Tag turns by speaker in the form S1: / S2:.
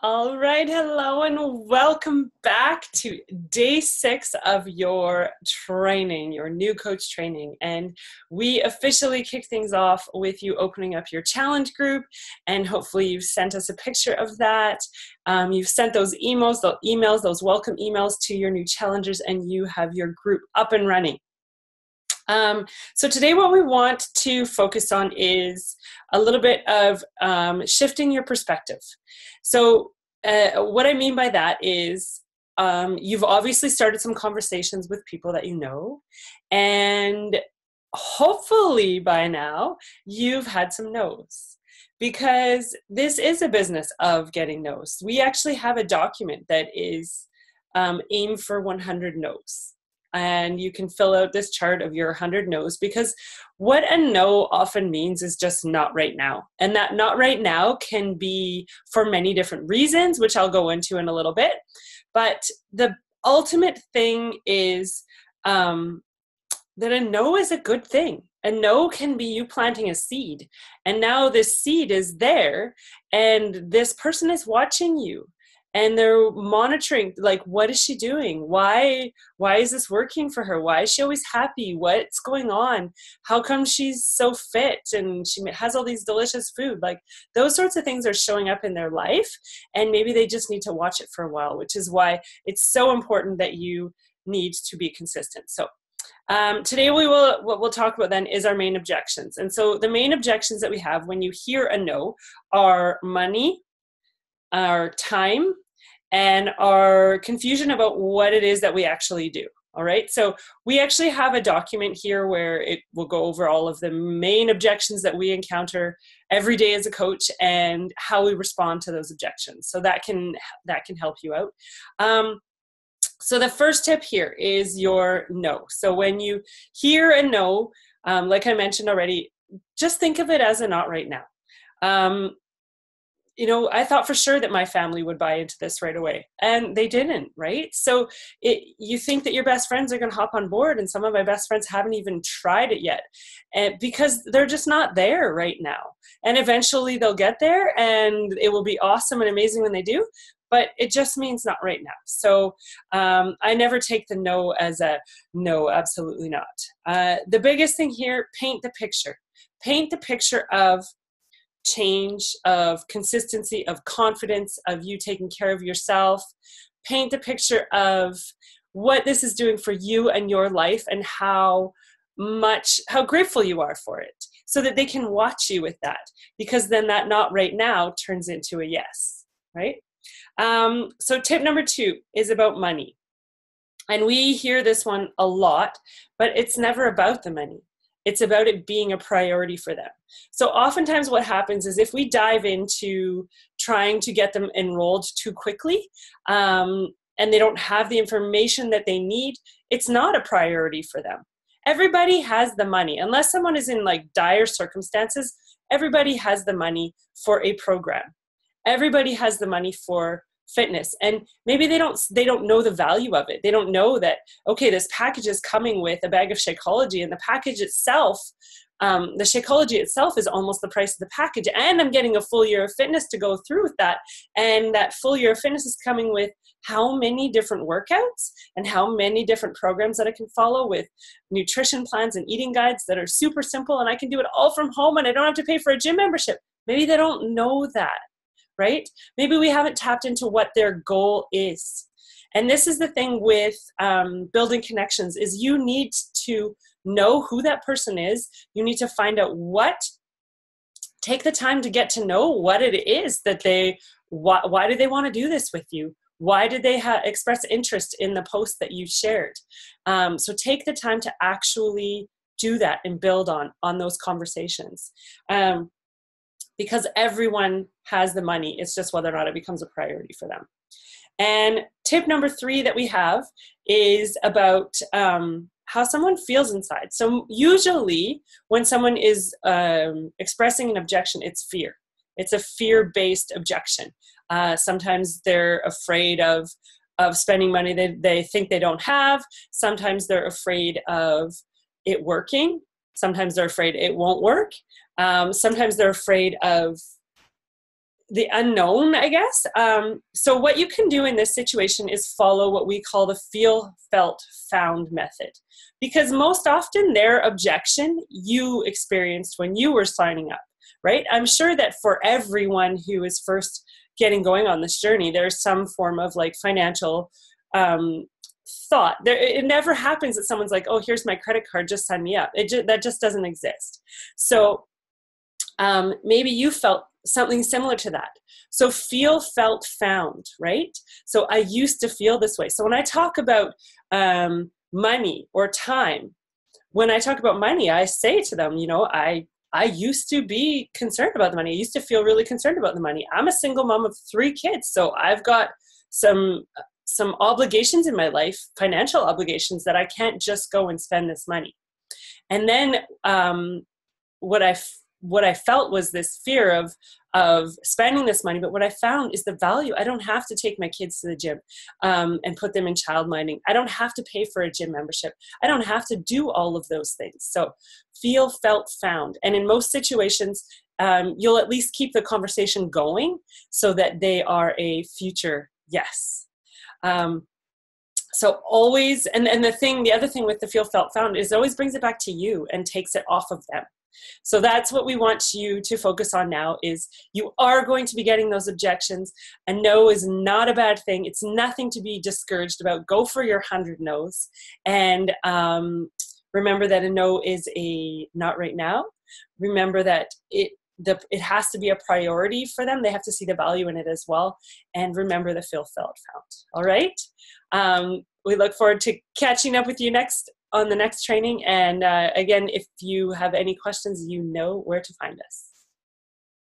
S1: All right, hello and welcome back to day 6 of your training, your new coach training. And we officially kick things off with you opening up your challenge group, and hopefully you've sent us a picture of that. You've sent those emails, those welcome emails to your new challengers, and you have your group up and running. So today what we want to focus on is a little bit of shifting your perspective. So what I mean by that is you've obviously started some conversations with people that you know, and hopefully by now you've had some no's, because this is a business of getting no's. We actually have a document that is aim for 100 no's. And you can fill out this chart of your 100 no's, because what a no often means is just not right now. And that not right now can be for many different reasons, which I'll go into in a little bit. But the ultimate thing is that a no is a good thing. A no can be you planting a seed. And now this seed is there, and this person is watching you. And they're monitoring, like, what is she doing? Why is this working for her? Why is she always happy? What's going on? How come she's so fit and she has all these delicious food? Like, those sorts of things are showing up in their life, and maybe they just need to watch it for a while, which is why it's so important that you need to be consistent. So today what we'll talk about then is our main objections. And so the main objections that we have when you hear a no are money, our time, and our confusion about what it is that we actually do. All right, so we actually have a document here where it will go over all of the main objections that we encounter every day as a coach and how we respond to those objections. So that can help you out. So the first tip here is your no. So when you hear a no, like I mentioned already, just think of it as a not right now. I thought for sure that my family would buy into this right away, and they didn't, right? So you think that your best friends are going to hop on board, and some of my best friends haven't even tried it yet, because they're just not there right now. And eventually they'll get there, and it will be awesome and amazing when they do, but it just means not right now. So I never take the no as a no, absolutely not. The biggest thing here, paint the picture. Paint the picture of change, of consistency, of confidence, of you taking care of yourself. Paint the picture of what this is doing for you and your life, and how grateful you are for it, so that they can watch you with that, because then that not right now turns into a yes, right? So tip number 2 is about money. And we hear this one a lot, but it's never about the money. It's about it being a priority for them. So oftentimes what happens is, if we dive into trying to get them enrolled too quickly, and they don't have the information that they need, it's not a priority for them. Everybody has the money. Unless someone is in like dire circumstances, everybody has the money for a program. Everybody has the money for fitness, and maybe they don't know the value of it. They don't know that, okay, this package is coming with a bag of Shakeology, and the package itself, the Shakeology itself is almost the price of the package, and I'm getting a full year of fitness to go through with that, and that full year of fitness is coming with how many different workouts and how many different programs that I can follow, with nutrition plans and eating guides that are super simple, and I can do it all from home, and I don't have to pay for a gym membership. Maybe they don't know that. Right? Maybe we haven't tapped into what their goal is. And this is the thing with building connections, is you need to know who that person is. You need to find out take the time to get to know what it is that why do they want to do this with you? Why did they express interest in the post that you shared? So take the time to actually do that and build on those conversations. Because everyone has the money. It's just whether or not it becomes a priority for them. And tip number 3 that we have is about how someone feels inside. So usually when someone is expressing an objection, it's fear. It's a fear-based objection. Sometimes they're afraid of spending money that they think they don't have. Sometimes they're afraid of it working. Sometimes they're afraid it won't work. Sometimes they're afraid of the unknown, I guess. So what you can do in this situation is follow what we call the feel, felt, found method. Because most often their objection you experienced when you were signing up, right? I'm sure that for everyone who is first getting going on this journey, there's some form of like financial thought. It never happens that someone's like, oh, here's my credit card, just sign me up. That just doesn't exist. So maybe you felt something similar to that. So feel, felt, found, right? So I used to feel this way. So when I talk about money or time, when I talk about money, I say to them, you know, I used to be concerned about the money. I used to feel really concerned about the money. I'm a single mom of 3 kids, so I've got some obligations in my life, financial obligations, that I can't just go and spend this money. And then what I felt was this fear of spending this money. But what I found is the value. I don't have to take my kids to the gym and put them in childminding. I don't have to pay for a gym membership. I don't have to do all of those things. So feel, felt, found. And in most situations, you'll at least keep the conversation going so that they are a future yes. So always, and the other thing with the feel, felt, found is it always brings it back to you and takes it off of them. So that's what we want you to focus on now. Is you are going to be getting those objections. A no is not a bad thing. It's nothing to be discouraged about. Go for your 100 no's. And remember that a no is a not right now. Remember that it has to be a priority for them. They have to see the value in it as well. And remember the feel, felt, found. All right. We look forward to catching up with you on the next training. And again, if you have any questions, you know where to find us.